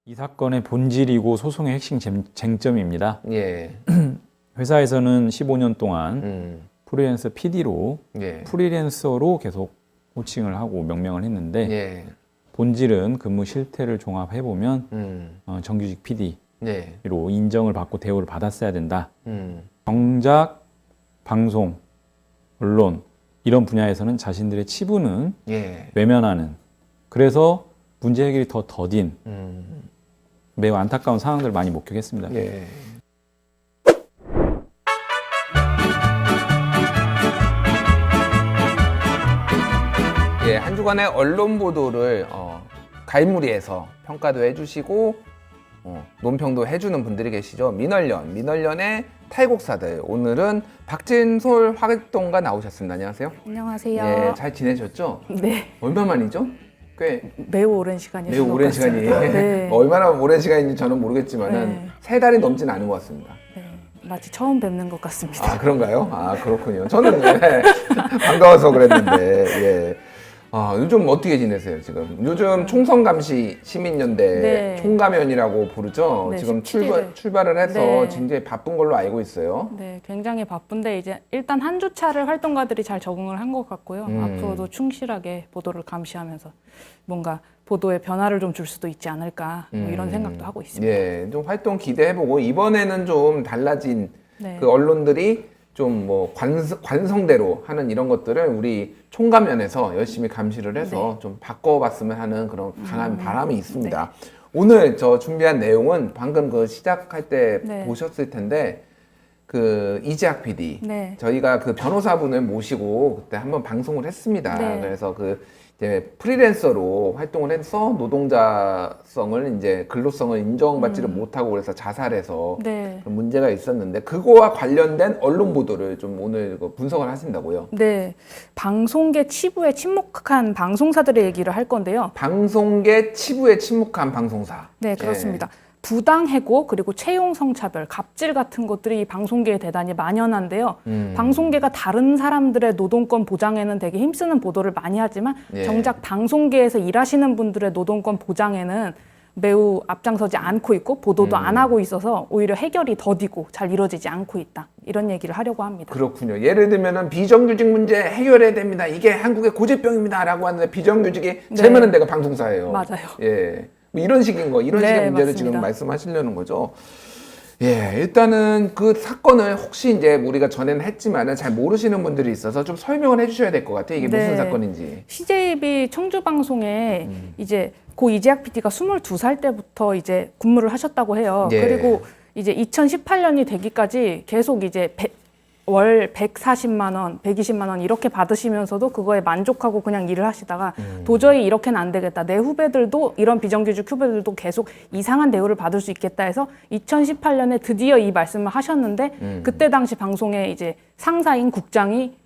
이 사건의 본질이고 소송의 핵심 쟁점입니다. 예. 회사에서는 15년 동안 음. 프리랜서 PD로 예. 프리랜서로 계속 호칭을 하고 명명을 했는데 예. 본질은 근무 실태를 종합해 보면 정규직 PD로 예. 인정을 받고 대우를 받았어야 된다. 음. 정작 방송, 언론 이런 분야에서는 자신들의 치부는 예. 외면하는, 그래서 문제 해결이 더 더딘 매우 안타까운 상황들을 많이 목격했습니다. 예. 예, 한 주간의 언론 보도를 갈무리해서 평가도 해주시고 논평도 해주는 분들이 계시죠. 민얼련의 탈곡사들. 오늘은 박진솔 활동가 나오셨습니다. 안녕하세요. 안녕하세요. 예, 잘 지내셨죠? 네, 얼마 만이죠? 꽤 매우 오랜 시간이 매우 오랜 시간이 네. 얼마나 오랜 시간인지 저는 모르겠지만은 네. 3달이 넘진 않은 것 같습니다. 네, 마치 처음 뵙는 것 같습니다. 아, 그런가요? 아, 그렇군요. 저는 반가워서 그랬는데, 예. 아, 요즘 어떻게 지내세요, 지금? 요즘 총선감시 시민연대 네. 총가면이라고 부르죠? 네, 지금 17일. 출발을 해서 네. 굉장히 바쁜 걸로 알고 있어요. 네, 굉장히 바쁜데 이제 일단 한 주차를 활동가들이 잘 적응을 한 것 같고요. 앞으로도 충실하게 보도를 감시하면서 뭔가 보도에 변화를 좀 줄 수도 있지 않을까 뭐 이런 생각도 하고 있습니다. 예, 좀 활동 기대해보고, 이번에는 좀 달라진 네. 그 언론들이 좀 뭐 관성대로 하는 이런 것들을 우리 총가면에서 열심히 감시를 해서 좀 바꿔봤으면 하는 그런 강한 바람이 있습니다. 오늘 저 준비한 내용은 방금 그 시작할 때 네. 보셨을 텐데, 그 이재학 PD 네. 저희가 그 변호사분을 모시고 그때 한번 방송을 했습니다. 네. 그래서 그 이제 프리랜서로 활동을 해서 노동자성을 이제 근로성을 인정받지를 못하고 그래서 자살해서 네. 그런 문제가 있었는데, 그거와 관련된 언론 보도를 좀 오늘 분석을 하신다고요. 네, 방송계 치부에 침묵한 방송사들의 얘기를 할 건데요. 방송계 치부에 침묵한 방송사. 네, 그렇습니다. 부당 해고 그리고 채용 성차별, 갑질 같은 것들이 이 방송계에 대단히 만연한데요. 방송계가 다른 사람들의 노동권 보장에는 되게 힘쓰는 보도를 많이 하지만 예. 정작 방송계에서 일하시는 분들의 노동권 보장에는 매우 앞장서지 않고 있고 보도도 안 하고 있어서 오히려 해결이 더디고 잘 이루어지지 않고 있다. 이런 얘기를 하려고 합니다. 그렇군요. 예를 들면은 비정규직 문제 해결해야 됩니다. 이게 한국의 고질병입니다라고 하는데 비정규직이 제일 많은 데가 방송사예요. 맞아요. 예. 뭐 이런 식인 거, 이런 네, 식의 문제를 맞습니다. 지금 말씀하시려는 거죠. 예, 일단은 그 사건을 혹시 이제 우리가 전에는 했지만은 잘 모르시는 분들이 있어서 좀 설명을 해주셔야 될 것 같아요. 이게 무슨 사건인지. CJB 청주방송에 이제 고 이재학 PD가 22살 때부터 이제 근무를 하셨다고 해요. 예. 그리고 이제 2018년이 되기까지 계속 이제 월 140만 원, 120만 원 이렇게 받으시면서도 그거에 만족하고 그냥 일을 하시다가 도저히 이렇게는 안 되겠다. 내 후배들도 이런 비정규직 후배들도 계속 이상한 대우를 받을 수 있겠다 해서 2018년에 드디어 이 말씀을 하셨는데 그때 당시 방송에 이제 상사인 국장이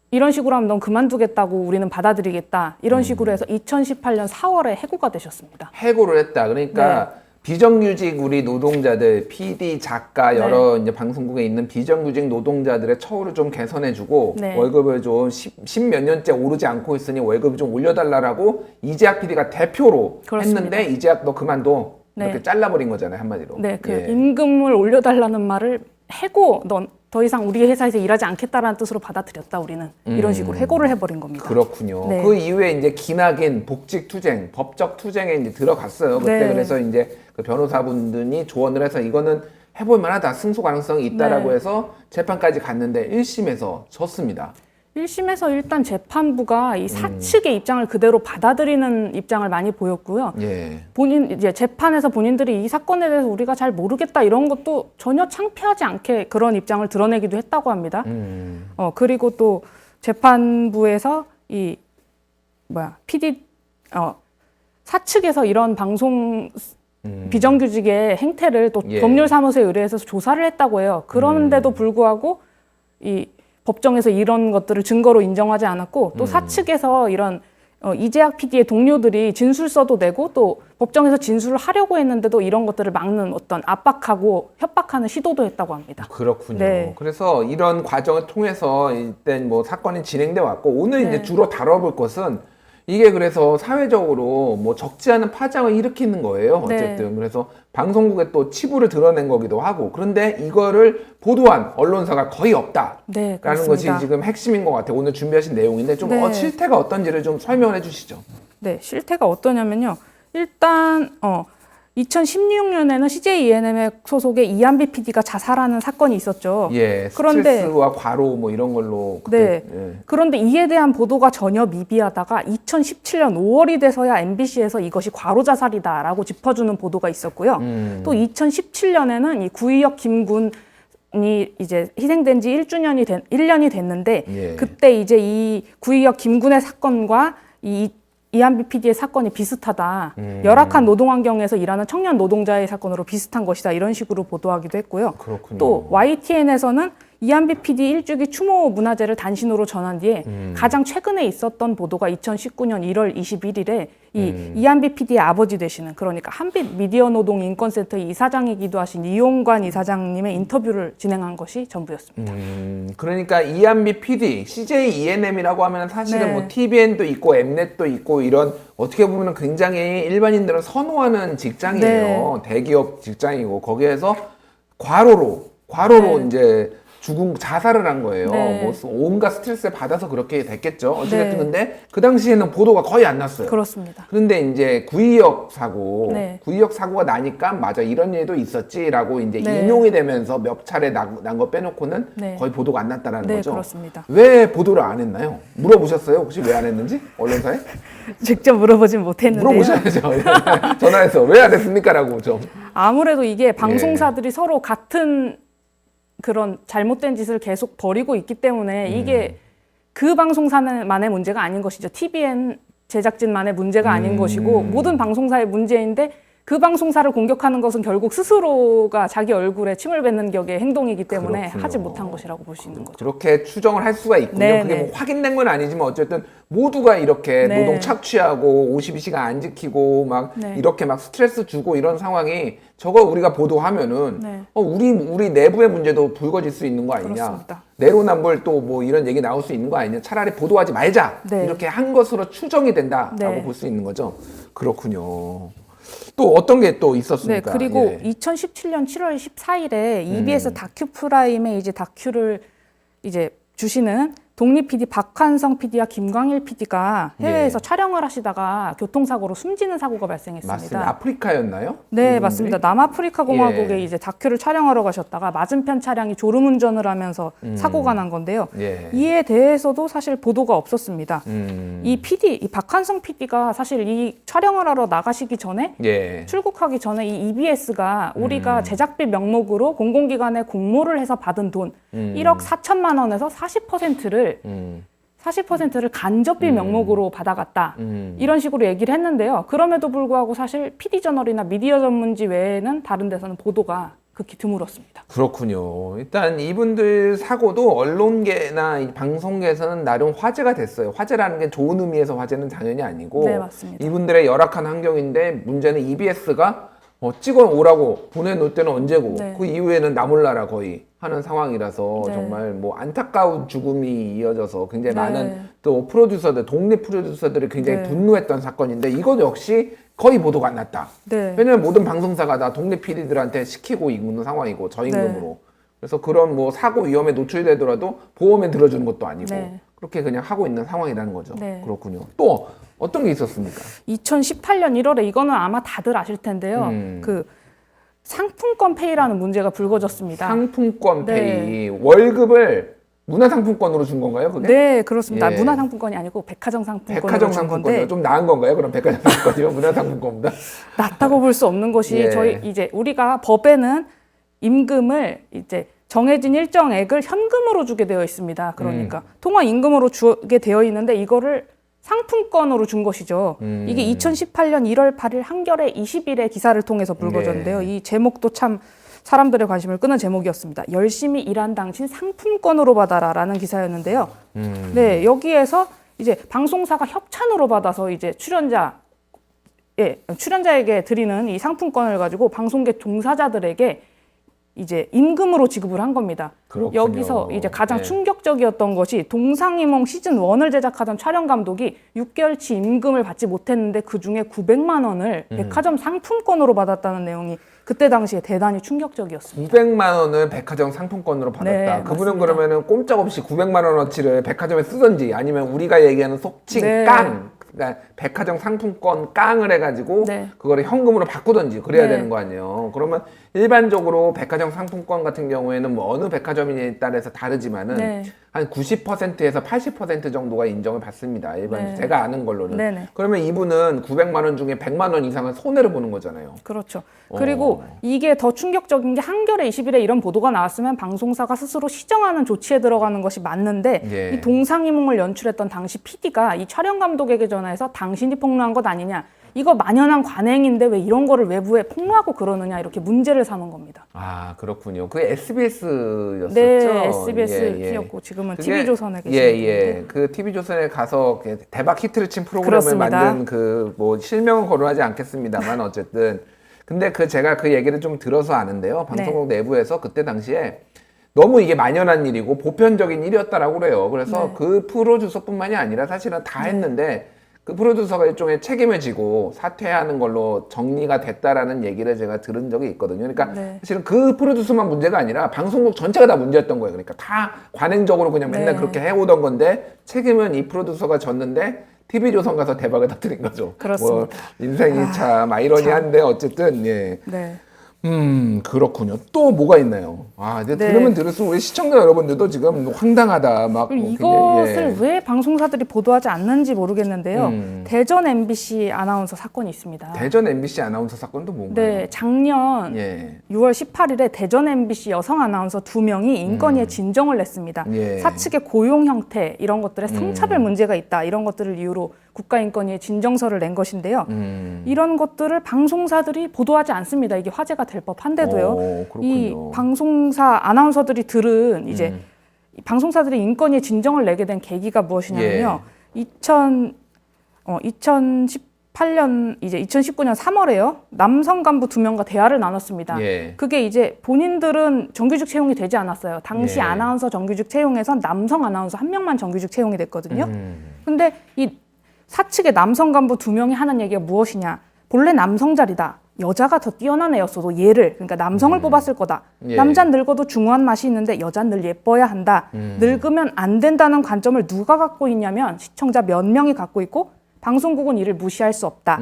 이런 식으로 하면 넌 그만두겠다고 우리는 받아들이겠다. 이런 식으로 해서 2018년 4월에 해고가 되셨습니다. 해고를 했다. 그러니까 비정규직 우리 노동자들, PD, 작가, 여러 이제 방송국에 있는 비정규직 노동자들의 처우를 좀 개선해주고 월급을 좀 10몇 년째 오르지 않고 있으니 월급을 좀 올려달라고 이재학 PD가 대표로 그렇습니다. 했는데, 이재학 너 그만둬. 이렇게 잘라버린 거잖아요, 한마디로. 네, 그 예. 임금을 올려달라는 말을 해고, 넌 더 이상 우리 회사에서 일하지 않겠다라는 뜻으로 받아들였다, 우리는. 이런 식으로 해고를 해버린 겁니다. 그렇군요. 네. 그 이후에 이제 기나긴 복직 투쟁, 법적 투쟁에 이제 들어갔어요. 그때 네. 그래서 이제 그 변호사분들이 조언을 해서 이거는 해볼 만하다, 승소 가능성이 있다라고 네. 해서 재판까지 갔는데 1심에서 졌습니다. 1심에서 일단 재판부가 이 사측의 입장을 그대로 받아들이는 입장을 많이 보였고요. 예. 이제 재판에서 본인들이 이 사건에 대해서 우리가 잘 모르겠다 이런 것도 전혀 창피하지 않게 그런 입장을 드러내기도 했다고 합니다. 그리고 또 재판부에서 사측에서 이런 방송 비정규직의 행태를 또 법률사무소에 의뢰해서 조사를 했다고 해요. 그런데도 불구하고 이 법정에서 이런 것들을 증거로 인정하지 않았고 또 사측에서 이런 이재학 PD의 동료들이 진술서도 내고 또 법정에서 진술을 하려고 했는데도 이런 것들을 막는 어떤 압박하고 협박하는 시도도 했다고 합니다. 그렇군요. 네. 그래서 이런 과정을 통해서 일단 뭐 사건이 진행돼 왔고, 오늘 이제 주로 다뤄볼 것은 이게 그래서 사회적으로 뭐 적지 않은 파장을 일으키는 거예요. 어쨌든. 네. 그래서 방송국에 또 치부를 드러낸 거기도 하고. 그런데 이거를 보도한 언론사가 거의 없다. 네, 라는 그렇습니다. 것이 지금 핵심인 것 같아요. 오늘 준비하신 내용인데 좀 네. 실태가 어떤지를 좀 설명을 해주시죠. 네, 실태가 어떠냐면요. 일단 2016년에는 CJ ENM 소속의 이한비 PD가 자살하는 사건이 있었죠. 예, 그런데 스트레스와 과로 뭐 이런 걸로 그때, 네. 예. 그런데 이에 대한 보도가 전혀 미비하다가 2017년 5월이 돼서야 MBC에서 이것이 과로 자살이다라고 짚어주는 보도가 있었고요. 또 2017년에는 이 구의역 김군이 이제 희생된 지 1년이 됐는데 예. 그때 이제 이 구의역 김군의 사건과 이한비 PD의 사건이 비슷하다. 열악한 노동 환경에서 일하는 청년 노동자의 사건으로 비슷한 것이다. 이런 식으로 보도하기도 했고요. 그렇군요. 또 YTN에서는 이한비 PD 일주기 추모 문화제를 단신호로 전한 뒤에 가장 최근에 있었던 보도가 2019년 1월 21일에 이한비 PD의 아버지 되시는, 그러니까 한빛 미디어 노동 인권센터의 이사장이기도 하신 이용관 이사장님의 인터뷰를 진행한 것이 전부였습니다. 그러니까 이한비 PD, CJ ENM이라고 하면 사실은 네. 뭐 TVN도 있고 엠넷도 있고 이런 어떻게 보면 굉장히 일반인들은 선호하는 직장이에요. 대기업 직장이고 거기에서 과로로 네. 이제 자살을 한 거예요. 네. 뭐 온갖 스트레스를 받아서 그렇게 됐겠죠. 어쨌든 네. 근데 그 당시에는 보도가 거의 안 났어요. 그렇습니다. 그런데 이제 구의역 사고가 나니까 맞아 이런 일도 있었지라고 이제 네. 인용이 되면서 몇 차례 난 거 빼놓고는 네. 거의 보도가 안 났다라는 네, 거죠. 그렇습니다. 왜 보도를 안 했나요? 물어보셨어요? 혹시 왜 안 했는지 언론사에? 직접 물어보진 못했는데요. 물어보셔야죠. 전화해서 왜 안 했습니까라고 좀. 아무래도 이게 예. 방송사들이 서로 같은 그런 잘못된 짓을 계속 벌이고 있기 때문에 이게 그 방송사만의 문제가 아닌 것이죠. TVN 제작진만의 문제가 아닌 것이고 모든 방송사의 문제인데 그 방송사를 공격하는 것은 결국 스스로가 자기 얼굴에 침을 뱉는 격의 행동이기 때문에 그렇군요. 하지 못한 것이라고 볼 수 있는 거죠. 그렇게 추정을 할 수가 있군요. 네, 그게 네. 뭐 확인된 건 아니지만 어쨌든 모두가 이렇게 네. 노동 착취하고 52시간 안 지키고 막 네. 이렇게 막 스트레스 주고 이런 상황이 저거 우리가 보도하면은 네. 우리 내부의 문제도 불거질 수 있는 거 아니냐. 그렇습니다. 내로남불 또 뭐 이런 얘기 나올 수 있는 거 아니냐. 차라리 보도하지 말자. 네. 이렇게 한 것으로 추정이 된다라고 네. 볼 수 있는 거죠. 그렇군요. 또 어떤 게 또 네, 있었습니까? 그리고 예. 2017년 7월 14일에 EBS 다큐 프라임에 이제 다큐를 이제 주시는 독립 PD 박한성 PD와 김광일 PD가 해외에서 예. 촬영을 하시다가 교통사고로 숨지는 사고가 발생했습니다. 맞습니다. 아프리카였나요? 네, 이분들이? 맞습니다. 남아프리카 공화국에 예. 이제 다큐를 촬영하러 가셨다가 맞은편 차량이 졸음운전을 하면서 사고가 난 건데요. 예. 이에 대해서도 사실 보도가 없었습니다. 이 박한성 PD가 사실 이 촬영을 하러 나가시기 전에 예. 출국하기 전에 이 EBS가 우리가 제작비 명목으로 공공기관에 공모를 해서 받은 돈 1억 4천만 원에서 40%를 간접비 명목으로 받아갔다. 이런 식으로 얘기를 했는데요. 그럼에도 불구하고 사실 PD저널이나 미디어 전문지 외에는 다른 데서는 보도가 극히 드물었습니다. 그렇군요. 일단 이분들 사고도 언론계나 이 방송계에서는 나름 화제가 됐어요. 화제라는 게 좋은 의미에서 화제는 당연히 아니고 네, 맞습니다. 이분들의 열악한 환경인데 문제는 EBS가 찍어 오라고 보내놓을 때는 언제고 네. 그 이후에는 나 몰라라 거의 하는 상황이라서 네. 정말 뭐 안타까운 죽음이 이어져서 굉장히 네. 많은 또 프로듀서들, 독립 프로듀서들이 굉장히 네. 분노했던 사건인데 이것 역시 거의 보도가 안 났다. 네. 왜냐면 모든 방송사가 다 독립 PD들한테 시키고 있는 상황이고 저임금으로. 그래서 그런 뭐 사고 위험에 노출되더라도 보험에 들어주는 것도 아니고 네. 그렇게 그냥 하고 있는 상황이라는 거죠. 네. 그렇군요. 또 어떤 게 있었습니까? 2018년 1월에 이거는 아마 다들 아실 텐데요. 그 상품권 페이라는 문제가 불거졌습니다. 상품권 네. 페이. 월급을 문화상품권으로 준 건가요? 그게? 네, 그렇습니다. 예. 문화상품권이 아니고 백화점 상품권으로 백화점 준 상품권이요. 건데 좀 나은 건가요? 그럼 백화점 상품권이요? 문화상품권보다? 낮다고 볼 수 없는 것이 예. 저희 이제 우리가 법에는 임금을 이제 정해진 일정액을 현금으로 주게 되어 있습니다. 그러니까 통화 임금으로 주게 되어 있는데 이거를 상품권으로 준 것이죠. 이게 2018년 1월 8일 한겨레 20일의 기사를 통해서 불거졌는데요. 이 제목도 참 사람들의 관심을 끄는 제목이었습니다. 열심히 일한 당신 상품권으로 받아라라는 기사였는데요. 네, 여기에서 이제 방송사가 협찬으로 받아서 이제 출연자에게 드리는 이 상품권을 가지고 방송계 종사자들에게 이제 임금으로 지급을 한 겁니다. 그렇군요. 여기서 이제 가장 네. 충격적이었던 것이 동상이몽 시즌 1을 제작하던 촬영 감독이 6개월치 임금을 받지 못했는데 그 중에 900만 원을 백화점 상품권으로 받았다는 내용이 그때 당시에 대단히 충격적이었습니다. 900만 원을 백화점 상품권으로 받았다. 네, 그분은 맞습니다. 그러면은 꼼짝없이 900만 원어치를 백화점에 쓰던지 아니면 우리가 얘기하는 속칭 네. 깡, 그러니까 백화점 상품권 깡을 해가지고 네. 그거를 현금으로 바꾸던지 그래야 네. 되는 거 아니에요. 그러면 일반적으로 백화점 상품권 같은 경우에는 뭐 어느 백화점이냐에 따라서 다르지만은 네. 한 90%에서 80% 정도가 인정을 받습니다. 일반 네. 제가 아는 걸로는. 네네. 그러면 이분은 900만 원 중에 100만 원 이상은 손해를 보는 거잖아요. 그렇죠. 그리고 이게 더 충격적인 게 한겨레 20일에 이런 보도가 나왔으면 방송사가 스스로 시정하는 조치에 들어가는 것이 맞는데 예. 이 동상이몽을 연출했던 당시 PD가 이 촬영 감독에게 전화해서 당신이 폭로한 것 아니냐. 이거 만연한 관행인데 왜 이런 거를 외부에 폭로하고 그러느냐 이렇게 문제를 삼은 겁니다. 아 그렇군요. 그게 SBS였었죠. 네, SBS 키였고 지금은 TV조선에 계시는 예. 그 TV조선에 가서 대박 히트를 친 프로그램을 그렇습니다. 만든 그 뭐 실명은 거론하지 않겠습니다만 어쨌든 근데 제가 그 얘기를 좀 들어서 아는데요. 방송국 내부에서 그때 당시에 너무 이게 만연한 일이고 보편적인 일이었다라고 그래요. 그래서 그 프로듀서뿐만이 아니라 사실은 다 했는데 그 프로듀서가 일종의 책임을 지고 사퇴하는 걸로 정리가 됐다라는 얘기를 제가 들은 적이 있거든요. 그러니까 사실은 그 프로듀서만 문제가 아니라 방송국 전체가 다 문제였던 거예요. 그러니까 다 관행적으로 그냥 맨날 그렇게 해오던 건데 책임은 이 프로듀서가 졌는데 TV조선 가서 대박을 터뜨린 거죠. 그렇습니다. 뭐 인생이 참 아이러니한데 어쨌든 예. 네. 그렇군요. 또 뭐가 있나요? 아, 이제 들으면 들을수록 우리 시청자 여러분들도 지금 황당하다. 막 그리고 뭐 굉장히, 이것을 왜 방송사들이 보도하지 않는지 모르겠는데요. 대전 MBC 아나운서 사건이 있습니다. 대전 MBC 아나운서 사건도 뭔가요? 네, 작년 예. 6월 18일에 대전 MBC 여성 아나운서 2명이 인권위에 진정을 냈습니다. 예. 사측의 고용 형태 이런 것들에 성차별 문제가 있다 이런 것들을 이유로 국가인권위에 진정서를 낸 것인데요. 이런 것들을 방송사들이 보도하지 않습니다. 이게 화제가 될 법한데도요. 그렇군요. 이 방송사 아나운서들이 들은 이제 이 방송사들이 인권위에 진정을 내게 된 계기가 무엇이냐면요. 2018년 이제 2019년 3월에요. 남성 간부 2명과 대화를 나눴습니다. 예. 그게 이제 본인들은 정규직 채용이 되지 않았어요. 당시 예. 아나운서 정규직 채용에선 남성 아나운서 1명만 정규직 채용이 됐거든요. 근데 이 사측의 남성 간부 2명이 하는 얘기가 무엇이냐. 본래 남성 자리다. 여자가 더 뛰어난 애였어도 얘를 그러니까 남성을 뽑았을 거다. 예. 남잔 늙어도 중후한 맛이 있는데 여잔 늘 예뻐야 한다. 늙으면 안 된다는 관점을 누가 갖고 있냐면 시청자 몇 명이 갖고 있고 방송국은 이를 무시할 수 없다.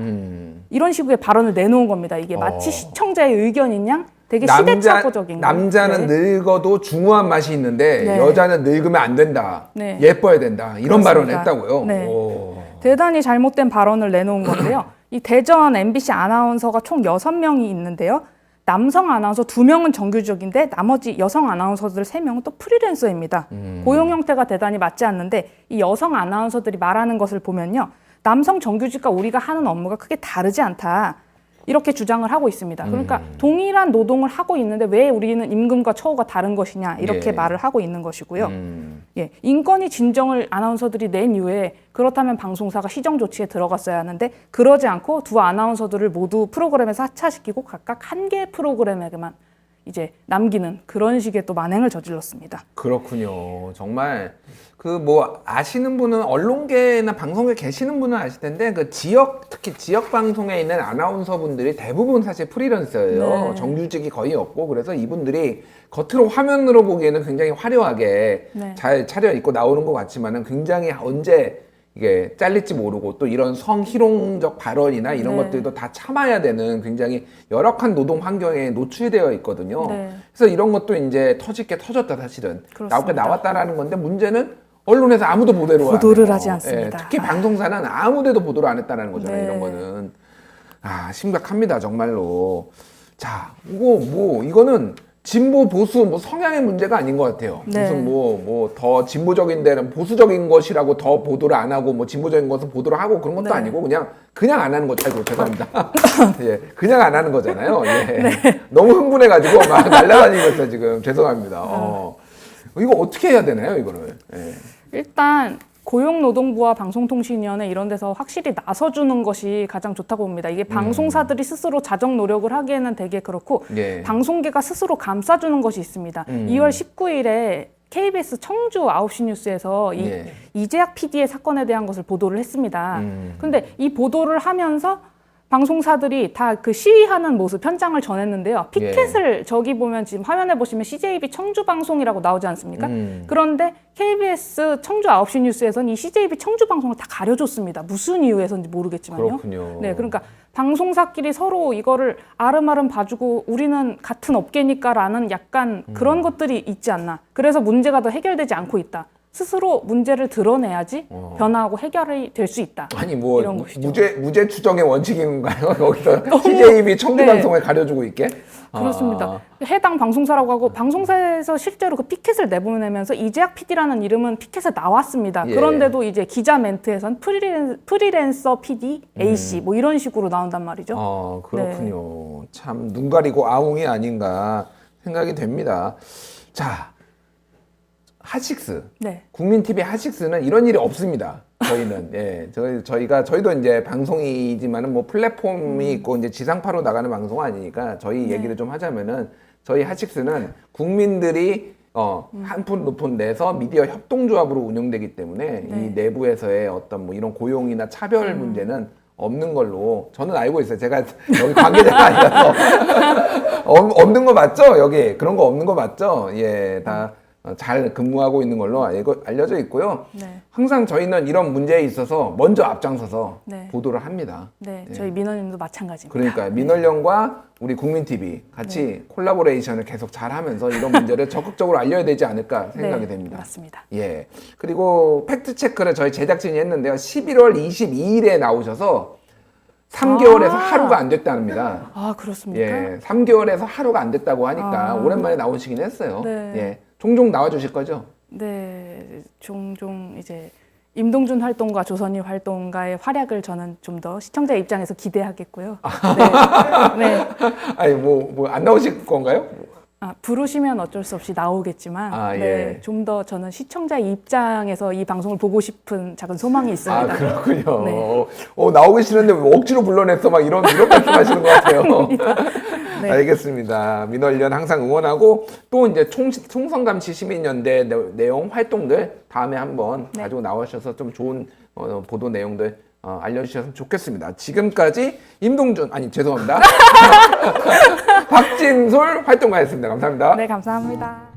이런 식의 발언을 내놓은 겁니다. 이게 마치 시청자의 의견인 양 되게 시대착오적인 남자는 늙어도 중후한 맛이 있는데 네. 여자는 늙으면 안 된다. 네. 예뻐야 된다. 이런 그렇습니다. 발언을 했다고요? 네. 오. 대단히 잘못된 발언을 내놓은 건데요. 이 대전 MBC 아나운서가 총 6명이 있는데요. 남성 아나운서 2명은 정규직인데 나머지 여성 아나운서들 3명은 또 프리랜서입니다. 고용 형태가 대단히 맞지 않는데 이 여성 아나운서들이 말하는 것을 보면요. 남성 정규직과 우리가 하는 업무가 크게 다르지 않다. 이렇게 주장을 하고 있습니다. 그러니까 동일한 노동을 하고 있는데 왜 우리는 임금과 처우가 다른 것이냐 이렇게 예. 말을 하고 있는 것이고요. 예, 인권위 진정을 아나운서들이 낸 이후에 그렇다면 방송사가 시정 조치에 들어갔어야 하는데 그러지 않고 두 아나운서들을 모두 프로그램에서 하차시키고 각각 한 개의 프로그램에게만 이제 남기는 그런 식의 또 만행을 저질렀습니다. 그렇군요. 정말 그 뭐 아시는 분은 언론계나 방송에 계시는 분은 아실 텐데 그 지역 특히 지역 방송에 있는 아나운서 분들이 대부분 사실 프리랜서예요. 네. 정규직이 거의 없고 그래서 이분들이 겉으로 화면으로 보기에는 굉장히 화려하게 네. 잘 차려 입고 나오는 것 같지만은 굉장히 언제 이게 잘릴지 모르고 또 이런 성희롱적 발언이나 이런 네. 것들도 다 참아야 되는 굉장히 열악한 노동 환경에 노출되어 있거든요. 네. 그래서 이런 것도 이제 터질 게 터졌다 사실은. 그렇습니다. 나왔다라는 건데 문제는 언론에서 아무도 보도를 안 해요. 하지 않습니다. 예, 특히 방송사는 아무데도 보도를 안 했다는 거잖아요. 네. 이런 거는. 아 심각합니다 정말로. 자 이거는 진보 보수 뭐 성향의 문제가 아닌 것 같아요. 네. 무슨 뭐 더 진보적인 데는 보수적인 것이라고 더 보도를 안 하고 뭐 진보적인 것은 보도를 하고 그런 것도 네. 아니고 그냥 안 하는 거죠. 아이고 죄송합니다. 예, 그냥 안 하는 거잖아요. 예. 네. 너무 흥분해가지고 막 날라다니고 있어 지금 죄송합니다. 이거 어떻게 해야 되나요 이거를? 예. 일단 고용노동부와 방송통신위원회 이런 데서 확실히 나서주는 것이 가장 좋다고 봅니다. 이게 방송사들이 스스로 자정 노력을 하기에는 되게 그렇고 예. 방송계가 스스로 감싸주는 것이 있습니다. 2월 19일에 KBS 청주 9시 뉴스에서 예. 이재학 PD의 사건에 대한 것을 보도를 했습니다. 근데 이 보도를 하면서 방송사들이 다 그 시위하는 모습 현장을 전했는데요. 피켓을 저기 보면 지금 화면에 보시면 CJB 청주 방송이라고 나오지 않습니까? 그런데 KBS 청주 9시 뉴스에서는 이 CJB 청주 방송을 다 가려줬습니다. 무슨 이유에서인지 모르겠지만요. 그렇군요. 네, 그러니까 방송사끼리 서로 이거를 아름아름 봐주고 우리는 같은 업계니까라는 약간 그런 것들이 있지 않나. 그래서 문제가 더 해결되지 않고 있다. 스스로 문제를 드러내야지 변화하고 해결이 될 수 있다. 아니 뭐 이런 것이죠. 무죄 추정의 원칙인가요? 여기서 CJB 청주 네. 방송을 가려주고 있게? 그렇습니다. 해당 방송사라고 하고 방송사에서 실제로 그 피켓을 내보내면서 이재학 PD라는 이름은 피켓에 나왔습니다. 예. 그런데도 이제 기자 멘트에선 프리랜서 PD, AC 뭐 이런 식으로 나온단 말이죠. 그렇군요. 참 눈 가리고 아웅이 아닌가 생각이 됩니다. 자, 핫식스. 네. 국민TV 핫식스는 이런 일이 없습니다. 저희는 예, 저희도 이제 방송이지만은 뭐 플랫폼이 있고 이제 지상파로 나가는 방송은 아니니까 저희 얘기를 좀 하자면은 저희 핫식스는 국민들이 한 푼 두 푼 내서 미디어 협동조합으로 운영되기 때문에 이 내부에서의 어떤 뭐 이런 고용이나 차별 문제는 없는 걸로 저는 알고 있어요. 제가 여기 관계자가 아니라서 없는 거 맞죠? 여기 그런 거 없는 거 맞죠? 예, 다. 잘 근무하고 있는 걸로 알려져 있고요. 네. 항상 저희는 이런 문제에 있어서 먼저 앞장서서 네. 보도를 합니다. 네, 저희 민원님도 마찬가지입니다. 그러니까 민원련과 우리 국민TV 같이 콜라보레이션을 계속 잘하면서 이런 문제를 적극적으로 알려야 되지 않을까 생각이 됩니다. 맞습니다. 예. 그리고 팩트 체크를 저희 제작진이 했는데요. 11월 22일에 나오셔서 3개월에서 하루가 안 됐답니다. 아, 그렇습니까? 예, 3개월에서 하루가 안 됐다고 하니까 오랜만에 나오시긴 했어요. 네. 예, 종종 나와주실 거죠? 네, 종종 이제 임동준 활동가, 조선희 활동가의 활약을 저는 좀 더 시청자 입장에서 기대하겠고요. 네. 네. 아니 뭐 안 나오실 건가요? 부르시면 어쩔 수 없이 나오겠지만 예. 네, 좀 더 저는 시청자 입장에서 이 방송을 보고 싶은 작은 소망이 있습니다. 그렇군요. 네. 나오기 싫은데 왜 억지로 불러냈어 막 이런 말씀하시는 것 같아요. 네. 알겠습니다. 민원련 항상 응원하고 또 이제 총선감시 시민연대 내용 활동들 다음에 한번 가지고 나오셔서 좀 좋은 보도 내용들 알려주셨으면 좋겠습니다. 지금까지 죄송합니다. 박진솔 활동가였습니다. 감사합니다. 네, 감사합니다.